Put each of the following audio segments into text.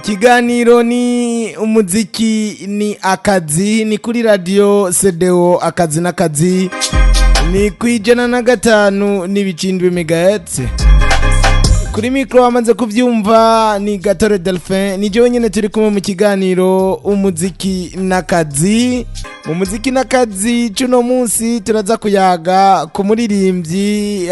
Ikiganiro ni umuziki ni AKAZI ni kuri radio CDO AKAZI n'akazi ni kwijana na gatanu n'ibicindwe megahertz. Kuri mikro amaze kuvyumva ni GATORE Delphin ni je wenyene turi kumwe mu kiganiro umuziki n'akazi. Mu muziki n'akazi cuno munsi turaza kuyaga ku muririmbyi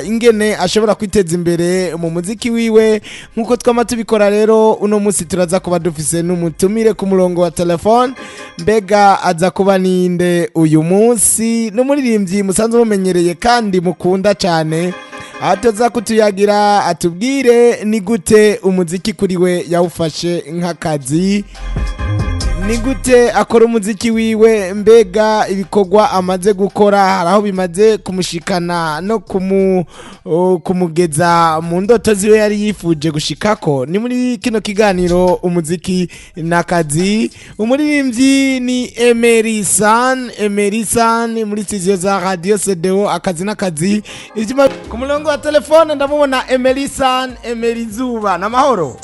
ingene ashobora kwiteza imbere mu muziki wiwe nkuko twama tubikora. Rero uno munsi turaza kuba dufise n'umutumire ku murongo wa telefone. Mbega aza kuba ninde uyu munsi? N'umuririmbyi musanzwe mumenyereye kandi mukunda cyane, atoza kutuyagira atubwire ni gute umuziki kuri we yawufashe nk'akazi, ni gute akora umuziki wiwe, mbega ibikorwa amaze gukora haraho bimaze kumushikana no kumugeza mu ndoto ziwe yari yifuje gushikako. Ni muri kino kiganiro umuziki n'akazi. Umuririmbyi ni Emery Sun, Emery Sun muri studio za radio CDO AKAZI n'akazi. Ivyuma ku murongo wa telefone ndamubona Emery Sun, Emery Zuba. Namahoro?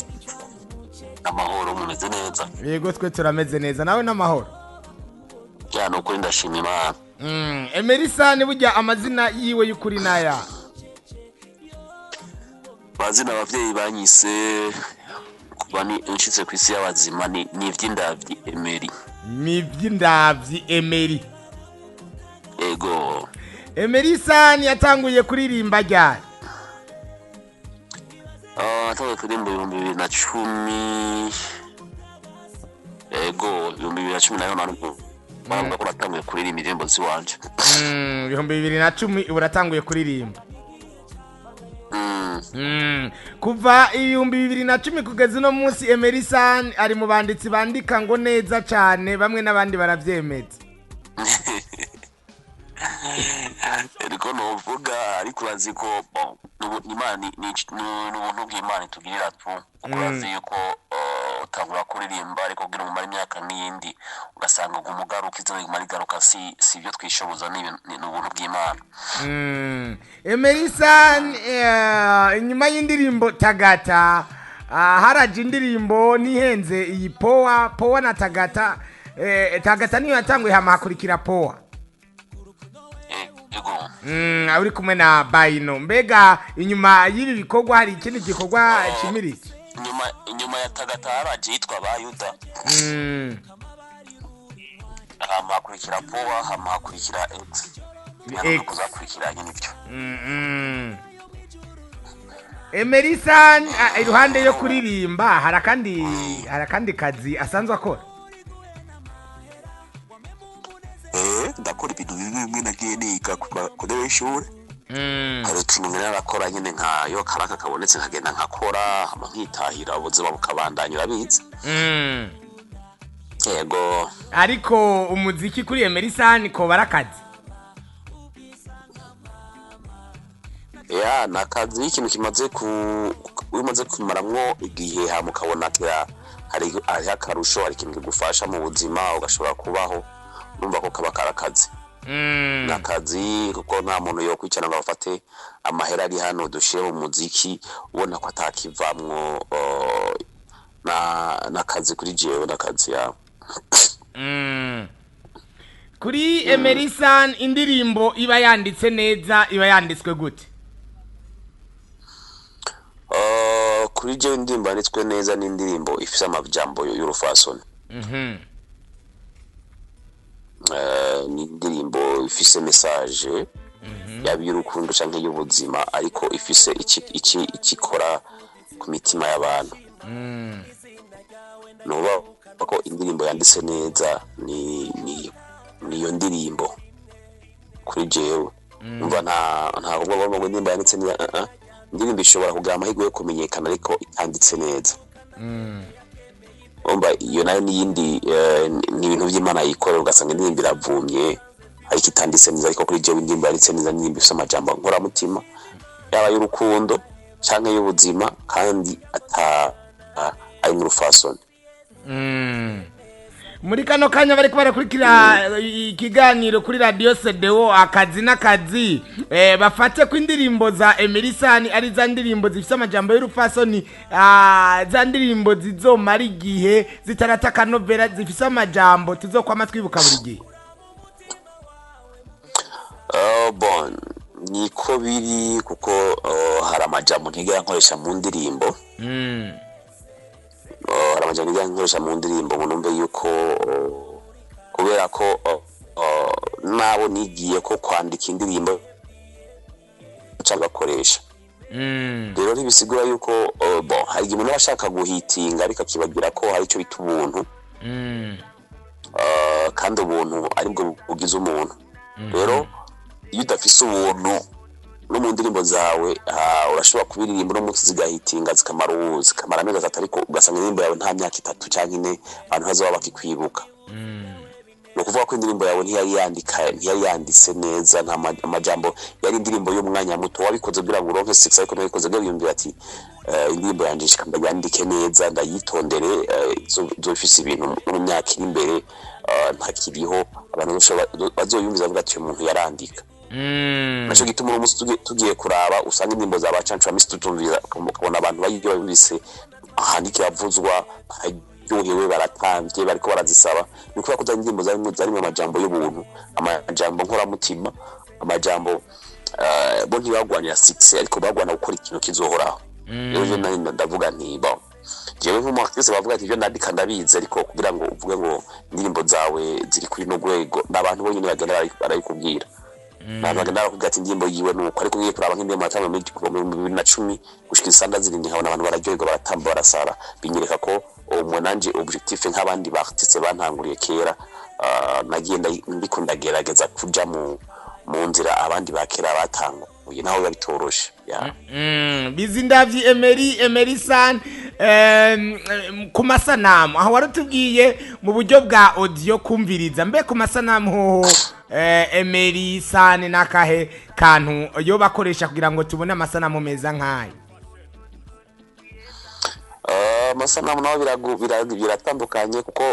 Amahoro, mumeze neza? Yego twe turameze neza, nawe namahoro? Ya nuko ndashima Imana. Emery Sun burya amazina yiwe y'ukuri naya? Bazina abavyeyi banyise kuba ni inshitse kwisi y'abazima ni ivy'indavyi Emery. Ni ivy'indavyi Emery. Ego. Emery Sun yatanguye kuririmba ryari? Atawe kurimba 2010. Ego, 2010 nayo Mamba kuratanguye kuririmba indirimbo ziwanje. 2010 uratanguye kuririmba. Kuva 2010 kugeza no munsi Emery Sun ari mu banditsi bandika ngo neza cyane, bamwe n'abandi baravyemeza. Eriko novuga ariko urazi ko Imana ni ubuntu bw'Imana tugirira tu. Urazi yuko utangura kuririmba ariko kugira ngo umare imyaka n'iyindi ugasanga ngo umugaruka izo imari garuka si byo twishoboza ni ubuntu bw'Imana. Emery Sun inyuma y'indirimbo Tagata haraje indirimbo nihenze iyi Powa na Tagata. Tagata niyo yatanguye hamakurikira Powa. Uri kumwe na Bayino. Mbega inyuma y'ibi bikorwa hari ikindi gikorwa kimirije? Inyuma ya Tagata haraje yitwa Bayuda. Hamakurikira Powa, hamakurikira X. Bihano kuzakurikiranye nivyo. Emery Sun iruhande yo kuririmba harakandi kazi asanzwe akora? Ndakora ibintu bimwe nagiye niga kuri w'ishure. Hari utuntu ngene nakora nyene nkayo karaka kabonetse nkagenda nkakora hama nkitahira ubuzima bukabandanya urabizi. Yego. Ariko umuziki kuri Emery Sun ko barakazi? Ya nakazi ikintu kimaze wimaze kumaramwo igihe hamukabona kira hari akarusho, hari ikintu kigufasha mu buzima ugashobora kubaho, numva ko kaba karakazi. Nakazi kuko nta muntu yo kwicara ngo afate amahera ari hano dushiye mu muziki ubona ko atakivamwo nakazi kuri jewe nakazi ya. Kuri Emery Sun indirimbo iba yanditse neza iba yanditswe gute? Kuri jewe indirimbo yanditswe neza ni indirimbo ifise amajambo y'urufasoni. Ni indirimbo ifise message yabirukundo canke y'ubuzima ariko ifise ikikora ku mitima y'abantu. Nuba ko indirimbo yanditse neza niyo ndirimbo kuri jewe. Umva nta ubwo ngo indirimbo yanditse ni indirimbo ishobora kugira amahirwe yo kumenyekana ariko itanditse neza. Umva iyo nayo n'iyindi ni ibintu by'Imana yikorera ugasanga indirimbo iravumye ariko itanditse neza, ariko kuri jewe indirimbo yanditse neza n'indirimbo ifite amajambo nkora mutima yaba y'urukundo canke y'ubuzima kandi ari mu rufasoni. muri kano kanya bariko barakurikira ikiganiro kuri radio CDO akazi n'akazi bafate ku indirimbo za Emery Sun ari za ndirimbo zifise amajambo y'urufasoni za ndirimbo zizomara igihe zitarataka novela zifise amajambo tuzokwama twibuka buri gihe. Bon niko biri kuko hari amajambo ntigera nkoresha mu ndirimbo. Hari amajambo ntigera nkoresha mu ndirimbo ngo numve yuko kubera ko nabo nigiye ko kwandika indirimbo cyangwa koresha. Rero ntibisigura yuko bon hari igihe umuntu bashaka guhitinga ariko akibagira ko hari icyo bita ubuntu. Kandi ubuntu ari bwo bugize umuntu. Rero iyo udafise ubuntu no mu ndirimbo zawe urashobora kubiririmba no munsi zigahitinga zikamara amezi atatu ariko ugasanga indirimbo yawe nta myaka 3 cyangwa 4 abantu hazoba bakikwibuka. No kuvuga ko indirimbo yawe ntiyari yanditse neza nta amajambo yari indirimbo y'umwanya muto wabikoze kugira ngo uronke 6 ariko nabikoze bwiyumvira ati indirimbo yanje shikamba yandike neza ndayitondere zofise ibintu mu myaka iri imbere ntakiriho abantu bazoyumviza bavuga ati umuntu yarandika. Naco gituma umuntu tugiye kuraba usanga indirimbo za bacancu bamisi tutumvira ukabona abantu bayibise ahandike yavuzwa baryohewe baratamvye bariko barazisaba ni kuba kuza indirimbo zarimo amajambo y'ubuntu amajambo nkoramutima amajambo bo ntibagwanira 6 ariko bagwana gukora ikintu kizohoraho. Rero je nari ndavuga nti bon jewe nk'umuntu bavuga ati byo ndandika ndabizi ariko kugira ngo uvuge ngo indirimbo zawe ziri kuri no gwego n'abantu bonyine bagenda barayikubwira. Abantu bagenda barakubwira ati indirimbo yiwe nuko ariko ngiye kuraba nk'indembo atanga mu 2010 gushika isanda zirindi nkabona abantu bararyoherwa baratamba barasara binyereka ko umunanje objectif nk'abandi bartiste bantanguriye kera nagenda ndiko ndagerageza kuja mu nzira abandi bakera batango uyu naho yabitoroshe bizindavyi Emery Sun ku masanamu aho warutubwiye mu buryo bwa audio kumviriza mbe ku masanamu ho Emery Sun nakahe kantu yo bakoresha kugira ngo tubone amasanamu meza nkaye. Amasanamu naho biratandukanye kuko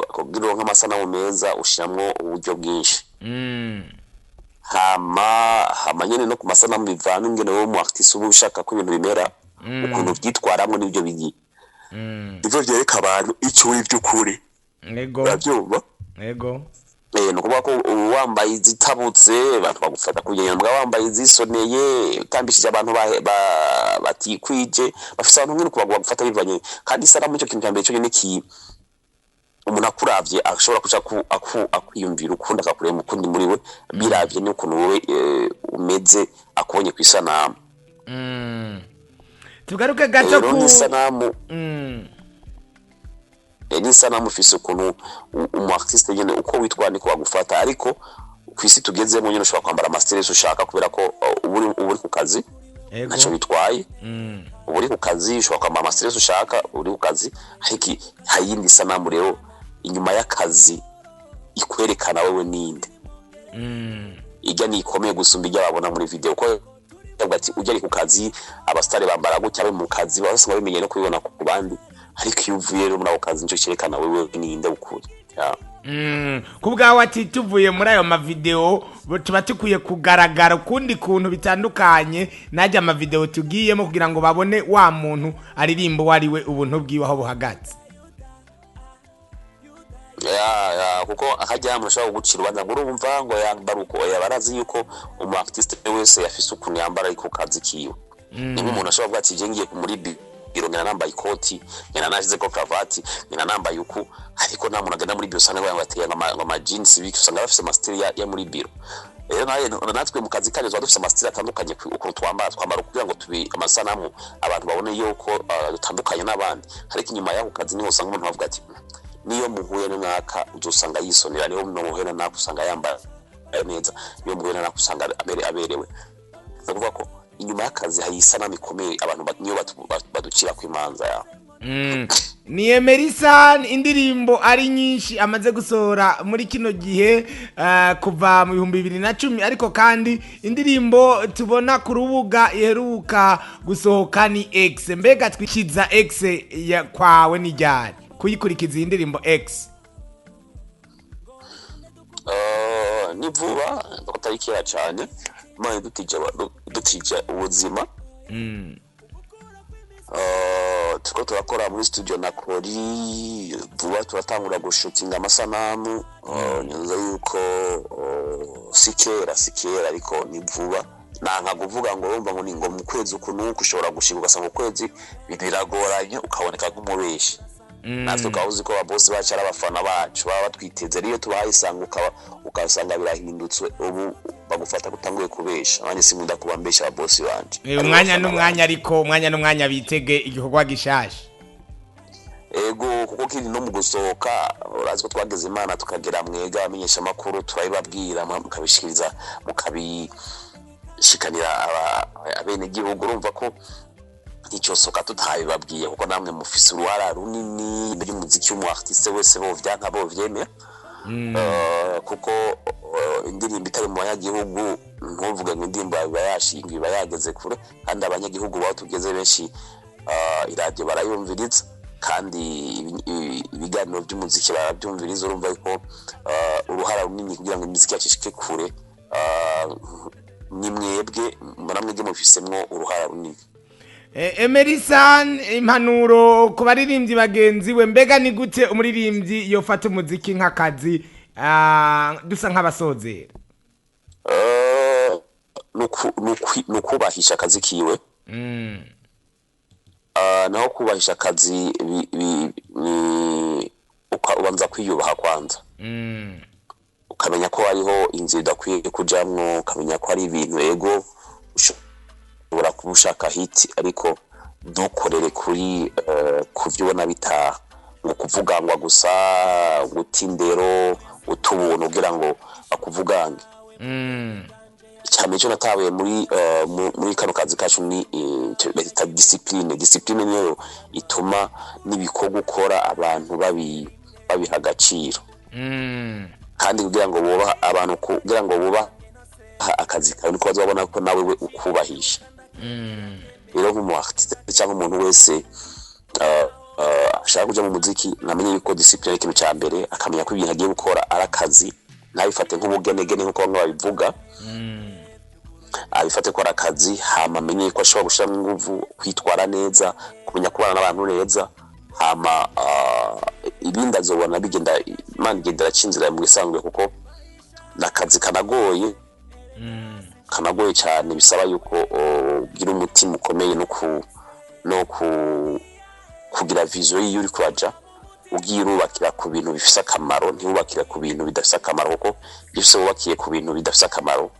kugira ngo amasanamu meza ushiramwo uburyo bwinshi. Hama nyene no ku masanamu bivana ingene wo mu artiste ubu ushaka ko ibintu bimera ukuntu byitwaramwe n'ibyo bigi. Ivyo vyereka abantu icyo uri by'ukuri. Ego. No kuba ko wambaye izitabutse abantu bagufata kugenda mbwa wambaye izisoneye utambishije abantu batikwije bafise abantu ngene kuba gufata bivanye kandi isanamu icyo kintu cyambere cyo nyene ki umuntu akuravye ashobora kuca akwiyumvira ukunda akakurema ukundi muri we biravye n'ukuntu wowe umeze akubonye ku isanamu. Tugaruke gato ku isanamu n'isanamu ufise ukuntu umu artiste nyene uko witwa niko bagufata ariko kwisi tugezemo nyene ushobora kwambara masteress ushaka kubera ko uri ku kazi naco bitwaye uri ku kazi ushobora kwambara masteress ushaka uri ku kazi ariko hayindi sanamu rero inyuma y'akazi ikwerekana wewe ninde ijya ni ikomeye gusumba ijya babona muri video ko ati ujya ari ku kazi abastare bambara gutya be mu kazi bose babimenye no kubibona ku bandi ariko iyo uvuye rero muri ako kazi nico cyerekana wewe ninde ukuri. Kubwawe ati tuvuye muri ayo mavideo tuba tukwiye kugaragara ukundi kuntu bitandukanye najya amavideo tugiyemo kugira ngo babone wa muntu aririmbo wariwe ubuntu bwiwe aho buhagaze. Kuko akajya mushaka gucira ubanza ngo urumva ngo yambaruko yabarazi yuko umu artiste wese yafise ukuntu yambara ariko kazi kiwe. Niba umuntu ashobora kuvuga ati je ngiye muri biro ngena nambaye ikoti ngena nashize ko cravati ngena nambaye uku ariko nta muntu agenda muri biro sana bateye ama jeans biki usanga bafise masteri ya muri biro. Rero natwe mu kazi kanje dufise masteri atandukanye uko twambara kugira ngo tubi amasanamu abantu babone yuko dutandukanye n'abandi ariko inyuma y'ako kazi niho usanga umuntu avuga ati niyo muhuye n'aka uzosanga yisonera niyo muhuye n'aka usanga yambara neza niyo muhuye n'aka usanga aberewe. Ndavuga ko inyuma y'akazi hari isanamu ikomeye abantu niyo baducira ku imanza ya. Ni Emery Sun indirimbo ari nyinshi amaze gusora muri kino gihe kuva mu 2010 ariko kandi indirimbo tubona ku rubuga iheruka gusohoka ni X. Mbega twikiza X ya kwawe ni ryari kuyikurikiza indirimbo X? ni vuba atari kera cyane Imana dutije ubuzima tuko turakora muri studio na Kori vuba turatangura gushutinga amasanamu nyanza yuko sikera ariko ni vuba nanga kuvuga ngo urumva ngo ni ngo mu kwezi ukunuko ushobora gushika ugasanga ukwezi biragoranye ukaboneka nk'umubeshi natwe ukawuzi ko ababosi bacu ari abafana bacu baba batwiteze ariyo tubahayisanga ukasanga birahindutse ubu bagufata kutanguye kubesha abanye sinkunda kubambesha ababosi banje umwanya n'umwanya bitege igikorwa gishasha ego kuko kiri no mu gusohoka urazi ko twageze Imana tukagera mwega amenyesha makuru turabibabwira mukabishikiriza mukabishikanira abene gihugu urumva ko icyo soka tutayibabwiye kuko namwe mufise uruhara runini muri muziki mu artiste wese bo vyanka bo vyeme kuko indirimbo itari mu banyagihugu ntuvuge ngo indirimbo bayashinga bayageze kure kandi abanyagihugu baho tugeze benshi iradio barayumviriza kandi ibiganiro by'umuziki barabyumviriza urumva ko uruhara runini kugira ngo imiziki yacishike kure ni mwebwe muramwe mufisemwo uruhara runini. Emery Sun impanuro ku baririmbyi bagenzi we mbega ni gute umuririmbyi yofata umuziki nk'akazi dusa nk'abasozera nukubahisha akazi kiwe naho kubahisha akazi ubanza kwiyubaha kwanza ukamenya ko hariho inzira idakwiye kujamwo ukamenya ko hari ibintu ego ushobora kubushaka hiti ariko dukorere kuri kuvyibona bitaha ngo kuvuga ngo gusa guta indero utubuntu kugira ngo akuvugange cyane cyo natabaye muri kano kazi kacu ni discipline niyo ituma nibikorwa gukora abantu babiha agaciro kandi kugira ngo buba abantu kugira ngo buba akazi kawe niko bazabona ko nawe we ukubahisha rero nk'umu artiste cyangwa umuntu wese ashaka kuja mu muziki namenye yuko discipline ikintu cya mbere akamenya ko ibintu agiye gukora arakazi ntabifate nk'ubugenegene nkuko bamwe babivuga abifate ko arakazi hama amenye ko ashobora gushira ingufu kwitwara neza kumenya kubana n'abantu neza hama ibindi azobona bigenda Imana igendera cinzira mu gisanzwe kuko nakazi kanagoye cyane bisaba yuko ugira umutima ukomeye no kugira vision y'uri kwaja ugiye urubakira ku bintu bifise akamaro ntibubakira ku bintu bidafise akamaro kuko iyo ubakiye ku bintu bidafise akamaro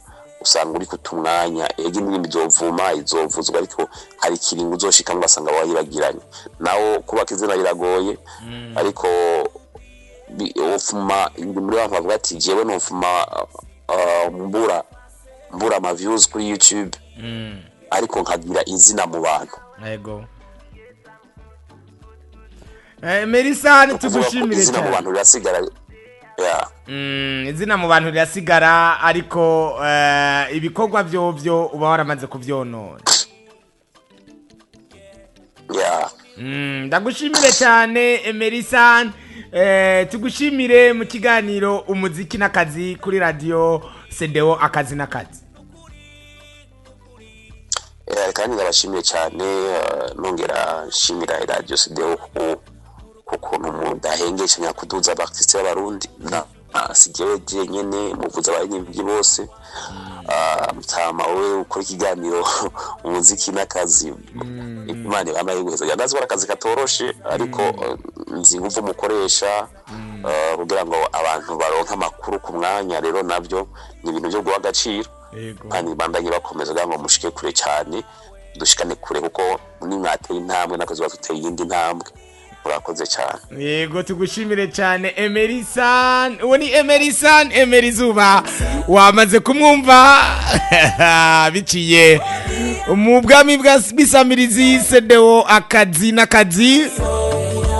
usanga uri kutumwanya ege n'ibindi izovuzwa ariko hari ikiringo uzoshika ngasanga wayibagiranye nawo kubaka izina biragoye ariko ufuma muri abantu bavuga ati jewe nofuma mbura ama views kuri YouTube ariko nkagira izina mu bantu yego Emery Sun tugushimire izina mu bantu birasigara izina mu bantu rirasigara ariko ibikorwa byo uba waramaze kuvyonona ndagushimire cyane Emery Sun tugushimire mu kiganiro umuziki n'akazi kuri radio CDO akazi n'akazi kandi ndabashimiye cyane nongera nshimira radio CDO kuko mudahengesha nyakuduza abartiste b'abarundi sigewe jenyene muvuza abaririmbyi bose mutama we ukora ikiganiro umuziki n'akazi Imana bamayiguheza yandazi akazi katoroshe ariko nzi nguvu mukoresha kugira ngo abantu baronka amakuru ku mwanya rero navyo ni ibintu byo guha agaciro kandi bandanye bakomeza kugira ngo mushike kure cyane dushikane kure kuko ni mwateye intambwe nakazi batuteye iyindi ntambwe urakoze cyane yego tugushimire cyane Emery Sun uwo ni Emery Sun Emery Zuba wamaze kumwumva biciye mu bwami bwa bisamirizi CDO akazi n'akazi